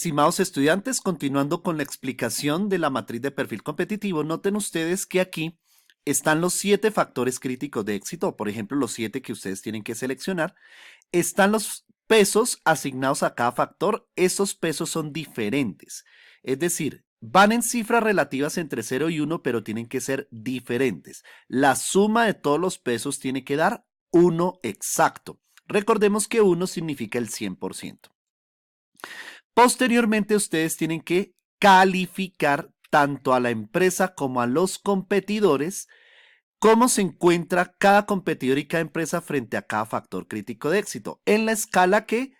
Estimados estudiantes, continuando con la explicación de la matriz de perfil competitivo, noten ustedes que aquí están los 7 factores críticos de éxito, por ejemplo, los 7 que ustedes tienen que seleccionar. Están los pesos asignados a cada factor. Esos pesos son diferentes, es decir, van en cifras relativas entre 0 y 1, pero tienen que ser diferentes. La suma de todos los pesos tiene que dar 1 exacto. Recordemos que 1 significa el 100%. Posteriormente, ustedes tienen que calificar tanto a la empresa como a los competidores, cómo se encuentra cada competidor y cada empresa frente a cada factor crítico de éxito en la escala que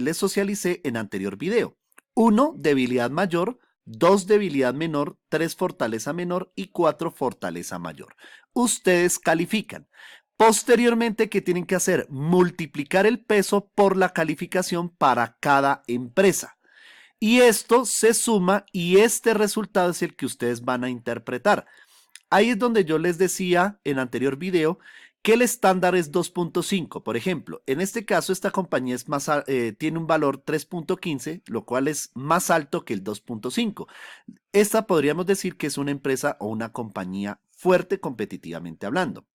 les socialicé en anterior video. 1, debilidad mayor; 2, debilidad menor; 3, fortaleza menor; y 4, fortaleza mayor. Ustedes califican. Posteriormente, ¿qué tienen que hacer? Multiplicar el peso por la calificación para cada empresa. Y esto se suma y este resultado es el que ustedes van a interpretar. Ahí es donde yo les decía en anterior video que el estándar es 2.5. Por ejemplo, en este caso esta compañía es tiene un valor 3.15, lo cual es más alto que el 2.5. Esta podríamos decir que es una empresa o una compañía fuerte competitivamente hablando.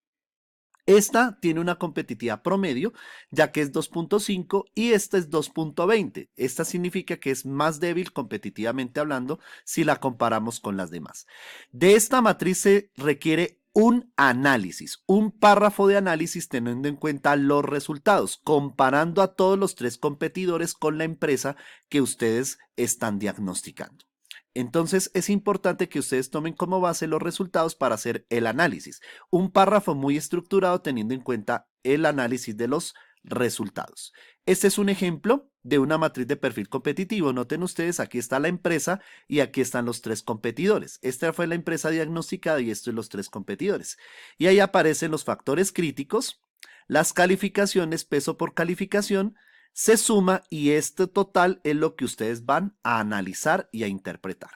Esta tiene una competitividad promedio, ya que es 2.5 y esta es 2.20. Esta significa que es más débil competitivamente hablando si la comparamos con las demás. De esta matriz se requiere un análisis, un párrafo de análisis teniendo en cuenta los resultados, comparando a todos los 3 competidores con la empresa que ustedes están diagnosticando. Entonces es importante que ustedes tomen como base los resultados para hacer el análisis. Un párrafo muy estructurado teniendo en cuenta el análisis de los resultados. Este es un ejemplo de una matriz de perfil competitivo. Noten ustedes, aquí está la empresa y aquí están los 3 competidores. Esta fue la empresa diagnosticada y estos son los 3 competidores. Y ahí aparecen los factores críticos, las calificaciones, peso por calificación, se suma y este total es lo que ustedes van a analizar y a interpretar.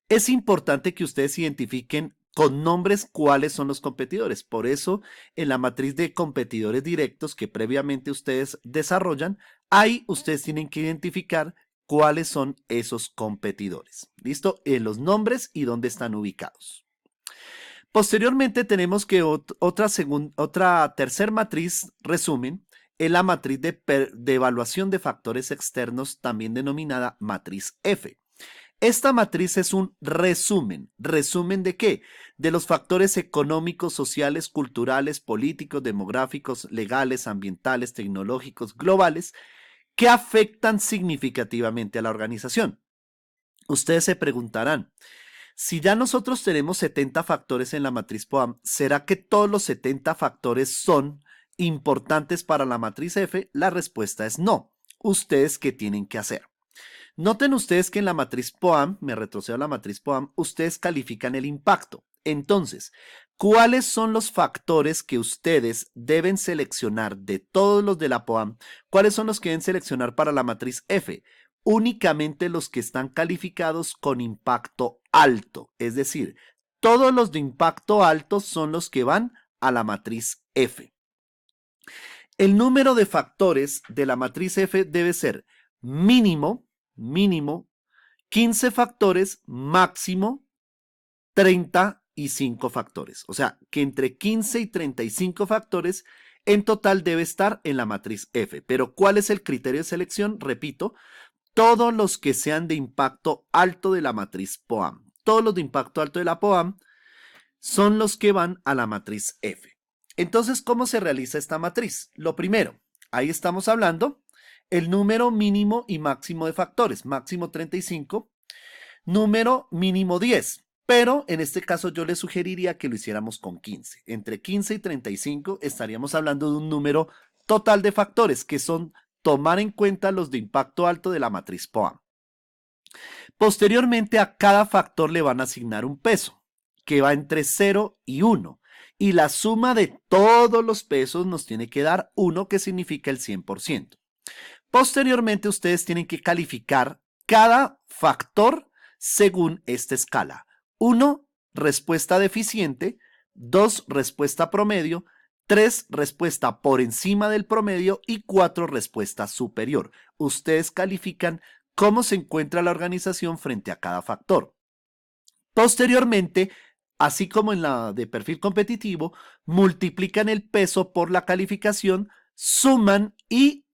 Es importante que ustedes identifiquen con nombres cuáles son los competidores. Por eso, en la matriz de competidores directos que previamente ustedes desarrollan, ahí ustedes tienen que identificar cuáles son esos competidores. ¿Listo? En los nombres y dónde están ubicados. Posteriormente tenemos que otra tercer matriz, resumen, es la matriz de evaluación de factores externos, también denominada matriz F. Esta matriz es un resumen. ¿Resumen de qué? De los factores económicos, sociales, culturales, políticos, demográficos, legales, ambientales, tecnológicos, globales, que afectan significativamente a la organización. Ustedes se preguntarán, si ya nosotros tenemos 70 factores en la matriz POAM, ¿será que todos los 70 factores son importantes para la matriz F? La respuesta es no. ¿Ustedes qué tienen que hacer? Noten ustedes que en la matriz POAM, me retrocedo a la matriz POAM, ustedes califican el impacto. Entonces, ¿cuáles son los factores que ustedes deben seleccionar de todos los de la POAM? ¿Cuáles son los que deben seleccionar para la matriz F? Únicamente los que están calificados con impacto alto, es decir, todos los de impacto alto son los que van a la matriz F. El número de factores de la matriz F debe ser mínimo 15 factores, máximo 35 factores. O sea, que entre 15 y 35 factores en total debe estar en la matriz F. Pero ¿cuál es el criterio de selección? Repito, todos los que sean de impacto alto de la matriz POAM. Todos los de impacto alto de la POAM son los que van a la matriz F. Entonces, ¿cómo se realiza esta matriz? Lo primero, ahí estamos hablando el número mínimo y máximo de factores, máximo 35, número mínimo 10, pero en este caso yo les sugeriría que lo hiciéramos con 15. Entre 15 y 35 estaríamos hablando de un número total de factores que son tomar en cuenta los de impacto alto de la matriz POAM. Posteriormente a cada factor le van a asignar un peso que va entre 0 y 1 y la suma de todos los pesos nos tiene que dar 1, que significa el 100%. Posteriormente ustedes tienen que calificar cada factor según esta escala. 1, respuesta deficiente; 2, respuesta promedio; 3 respuesta por encima del promedio y 4 respuesta superior. Ustedes califican cómo se encuentra la organización frente a cada factor. Posteriormente, así como en la de perfil competitivo, multiplican el peso por la calificación, suman y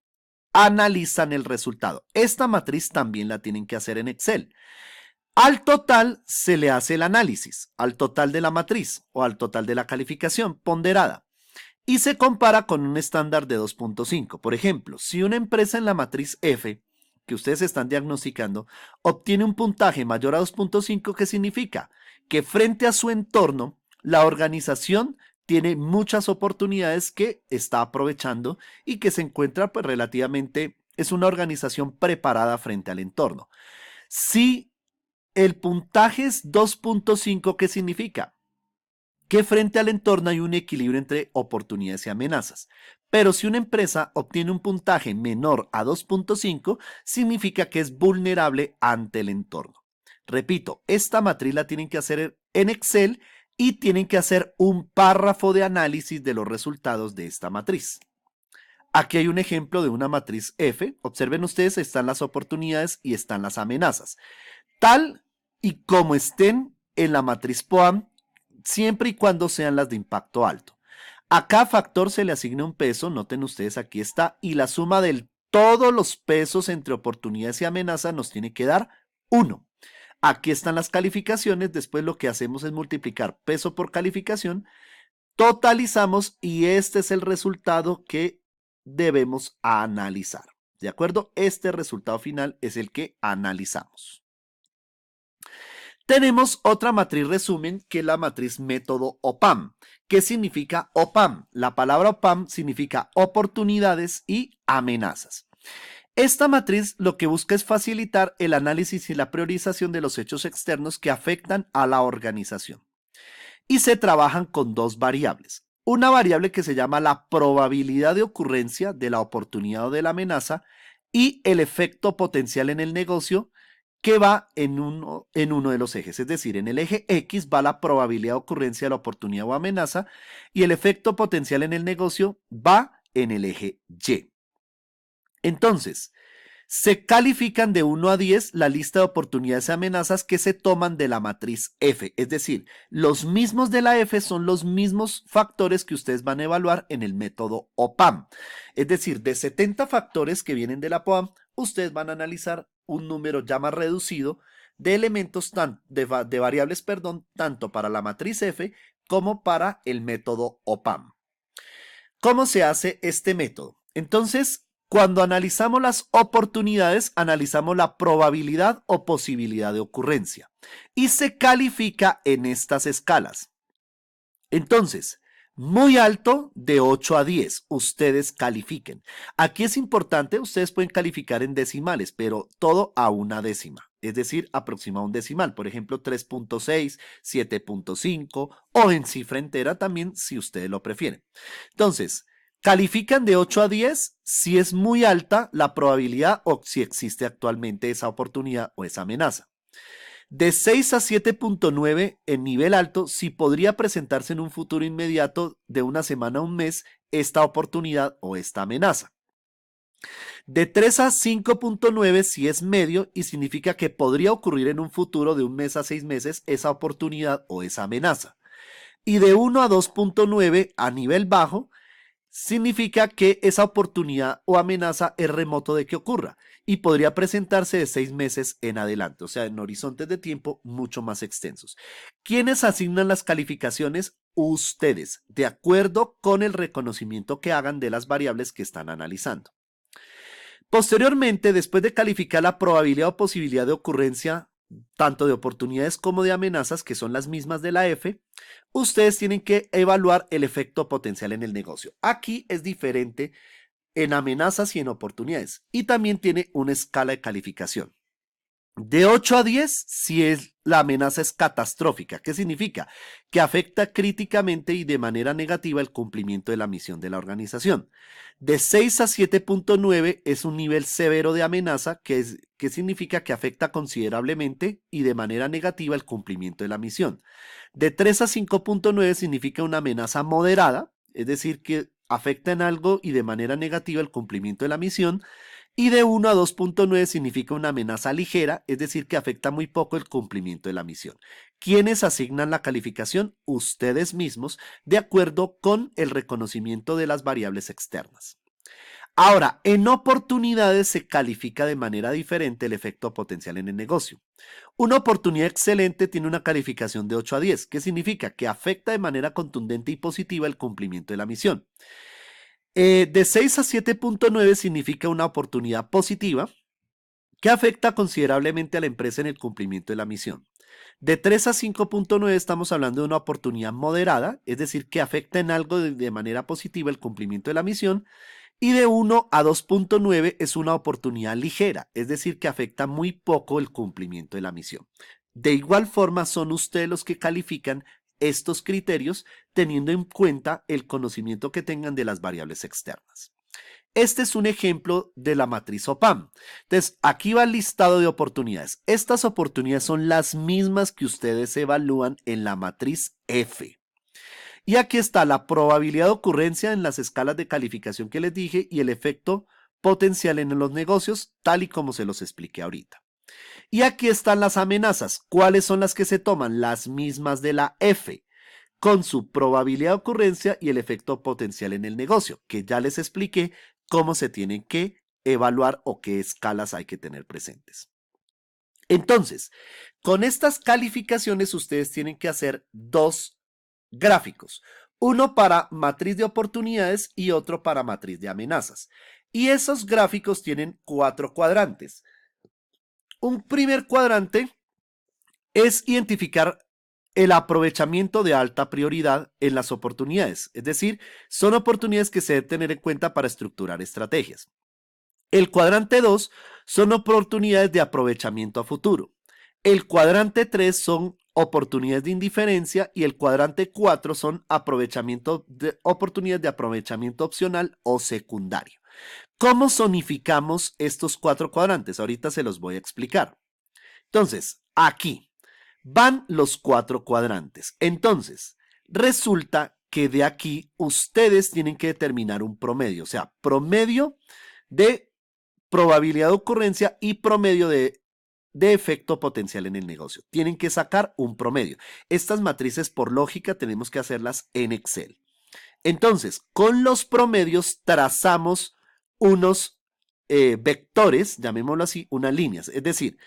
analizan el resultado. Esta matriz también la tienen que hacer en Excel. Al total se le hace el análisis, al total de la matriz o al total de la calificación ponderada, y se compara con un estándar de 2.5. Por ejemplo, si una empresa en la matriz F que ustedes están diagnosticando obtiene un puntaje mayor a 2.5, ¿qué significa? Que frente a su entorno, la organización tiene muchas oportunidades que está aprovechando y que se encuentra pues relativamente, es una organización preparada frente al entorno. Si el puntaje es 2.5, ¿qué significa? Que frente al entorno hay un equilibrio entre oportunidades y amenazas. Pero si una empresa obtiene un puntaje menor a 2.5, significa que es vulnerable ante el entorno. Repito, esta matriz la tienen que hacer en Excel y tienen que hacer un párrafo de análisis de los resultados de esta matriz. Aquí hay un ejemplo de una matriz F. Observen ustedes, están las oportunidades y están las amenazas. Tal y como estén en la matriz POAM, siempre y cuando sean las de impacto alto. A cada factor se le asigna un peso, noten ustedes, aquí está, y la suma de todos los pesos entre oportunidades y amenazas nos tiene que dar 1. Aquí están las calificaciones, después lo que hacemos es multiplicar peso por calificación, totalizamos y este es el resultado que debemos analizar. ¿De acuerdo? Este resultado final es el que analizamos. Tenemos otra matriz resumen que es la matriz método OPAM. ¿Qué significa OPAM? La palabra OPAM significa oportunidades y amenazas. Esta matriz lo que busca es facilitar el análisis y la priorización de los hechos externos que afectan a la organización. Y se trabajan con dos variables. Una variable que se llama la probabilidad de ocurrencia de la oportunidad o de la amenaza y el efecto potencial en el negocio, que va en uno de los ejes, es decir, en el eje X va la probabilidad de ocurrencia de la oportunidad o amenaza y el efecto potencial en el negocio va en el eje Y. Entonces, se califican de 1 a 10 la lista de oportunidades y amenazas que se toman de la matriz F, es decir, los mismos de la F son los mismos factores que ustedes van a evaluar en el método OPAM. Es decir, de 70 factores que vienen de la POAM, ustedes van a analizar un número ya más reducido de elementos, de variables, tanto para la matriz F como para el método OPAM. ¿Cómo se hace este método? Entonces, cuando analizamos las oportunidades, analizamos la probabilidad o posibilidad de ocurrencia y se califica en estas escalas. Entonces, muy alto de 8 a 10, ustedes califiquen. Aquí es importante, ustedes pueden calificar en decimales, pero todo a una décima, es decir, aproximado a un decimal, por ejemplo, 3.6, 7.5 o en cifra entera también, si ustedes lo prefieren. Entonces, califican de 8 a 10 si es muy alta la probabilidad o si existe actualmente esa oportunidad o esa amenaza. De 6 a 7.9 en nivel alto, si podría presentarse en un futuro inmediato de una semana a un mes esta oportunidad o esta amenaza. De 3 a 5.9 si es medio y significa que podría ocurrir en un futuro de un mes a 6 meses esa oportunidad o esa amenaza. Y de 1 a 2.9 a nivel bajo, significa que esa oportunidad o amenaza es remoto de que ocurra y podría presentarse de 6 meses en adelante, o sea, en horizontes de tiempo mucho más extensos. ¿Quiénes asignan las calificaciones? Ustedes, de acuerdo con el reconocimiento que hagan de las variables que están analizando. Posteriormente, después de calificar la probabilidad o posibilidad de ocurrencia tanto de oportunidades como de amenazas, que son las mismas de la F, ustedes tienen que evaluar el efecto potencial en el negocio. Aquí es diferente en amenazas y en oportunidades. Y también tiene una escala de calificación. De 8 a 10, si la amenaza es catastrófica. ¿Qué significa? Que afecta críticamente y de manera negativa el cumplimiento de la misión de la organización. De 6 a 7.9 es un nivel severo de amenaza, que significa que afecta considerablemente y de manera negativa el cumplimiento de la misión. De 3 a 5.9 significa una amenaza moderada, es decir, que afecta en algo y de manera negativa el cumplimiento de la misión. Y de 1 a 2.9 significa una amenaza ligera, es decir, que afecta muy poco el cumplimiento de la misión. ¿Quiénes asignan la calificación? Ustedes mismos, de acuerdo con el reconocimiento de las variables externas. Ahora, en oportunidades se califica de manera diferente el efecto potencial en el negocio. Una oportunidad excelente tiene una calificación de 8 a 10, que significa que afecta de manera contundente y positiva el cumplimiento de la misión. De 6 a 7.9 significa una oportunidad positiva que afecta considerablemente a la empresa en el cumplimiento de la misión. De 3 a 5.9 estamos hablando de una oportunidad moderada, es decir, que afecta en algo de manera positiva el cumplimiento de la misión. Y de 1 a 2.9 es una oportunidad ligera, es decir, que afecta muy poco el cumplimiento de la misión. De igual forma, son ustedes los que califican estos criterios teniendo en cuenta el conocimiento que tengan de las variables externas. Este es un ejemplo de la matriz OPAM. Entonces, aquí va el listado de oportunidades. Estas oportunidades son las mismas que ustedes evalúan en la matriz F. Y aquí está la probabilidad de ocurrencia en las escalas de calificación que les dije y el efecto potencial en los negocios, tal y como se los expliqué ahorita. Y aquí están las amenazas. ¿Cuáles son las que se toman? Las mismas de la F, con su probabilidad de ocurrencia y el efecto potencial en el negocio, que ya les expliqué cómo se tienen que evaluar o qué escalas hay que tener presentes. Entonces, con estas calificaciones ustedes tienen que hacer dos gráficos, uno para matriz de oportunidades y otro para matriz de amenazas. Y esos gráficos tienen 4 cuadrantes. Un primer cuadrante es identificar el aprovechamiento de alta prioridad en las oportunidades, es decir, son oportunidades que se deben tener en cuenta para estructurar estrategias. El cuadrante 2 son oportunidades de aprovechamiento a futuro. El cuadrante 3 son oportunidades de indiferencia y el cuadrante 4 son oportunidades de aprovechamiento opcional o secundario. ¿Cómo zonificamos estos 4 cuadrantes? Ahorita se los voy a explicar. Entonces, aquí van los 4 cuadrantes. Entonces, resulta que de aquí ustedes tienen que determinar un promedio, o sea, promedio de probabilidad de ocurrencia y promedio de efecto potencial en el negocio. Tienen que sacar un promedio. Estas matrices por lógica tenemos que hacerlas en Excel. Entonces, con los promedios trazamos unos vectores, llamémoslo así, unas líneas. Es decir,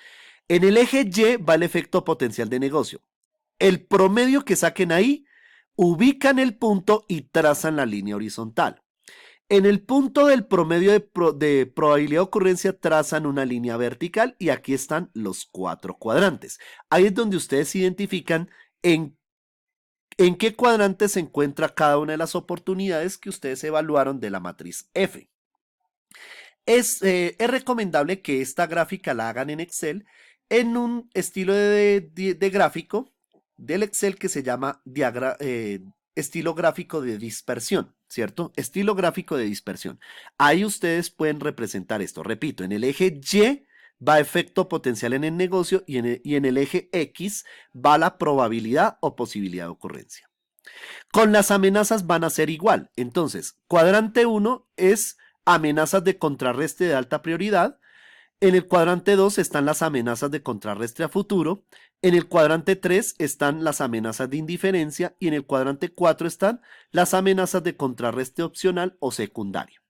en el eje Y va el efecto potencial de negocio. El promedio que saquen ahí, ubican el punto y trazan la línea horizontal. En el punto del promedio de probabilidad de ocurrencia trazan una línea vertical y aquí están los 4 cuadrantes. Ahí es donde ustedes identifican en qué cuadrante se encuentra cada una de las oportunidades que ustedes evaluaron de la matriz F. Es recomendable que esta gráfica la hagan en Excel en un estilo de gráfico del Excel que se llama estilo gráfico de dispersión, ¿cierto? Estilo gráfico de dispersión. Ahí ustedes pueden representar esto. Repito, en el eje Y va efecto potencial en el negocio y en el eje X va la probabilidad o posibilidad de ocurrencia. Con las amenazas van a ser igual. Entonces, cuadrante 1 es amenazas de contrarrestre de alta prioridad. En el cuadrante 2 están las amenazas de contrarrestre a futuro. En el cuadrante 3 están las amenazas de indiferencia y en el cuadrante 4 están las amenazas de contrarrestre opcional o secundario.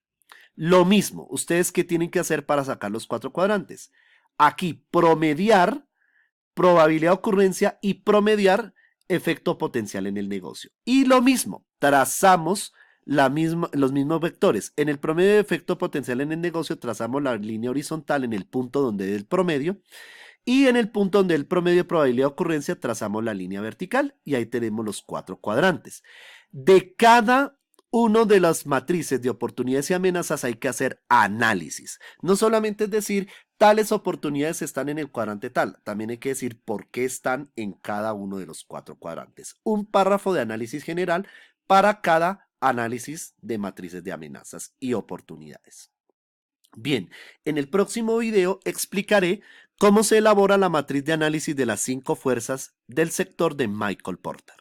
Lo mismo, ustedes qué tienen que hacer para sacar los 4 cuadrantes. Aquí promediar probabilidad de ocurrencia y promediar efecto potencial en el negocio. Y lo mismo, trazamos los mismos vectores. En el promedio de efecto potencial en el negocio trazamos la línea horizontal en el punto donde es el promedio y en el punto donde el promedio de probabilidad de ocurrencia trazamos la línea vertical y ahí tenemos los 4 cuadrantes. De cada uno de las matrices de oportunidades y amenazas hay que hacer análisis. No solamente es decir, tales oportunidades están en el cuadrante tal, también hay que decir por qué están en cada uno de los 4 cuadrantes. Un párrafo de análisis general para cada análisis de matrices de amenazas y oportunidades. Bien, en el próximo video explicaré cómo se elabora la matriz de análisis de las 5 fuerzas del sector de Michael Porter.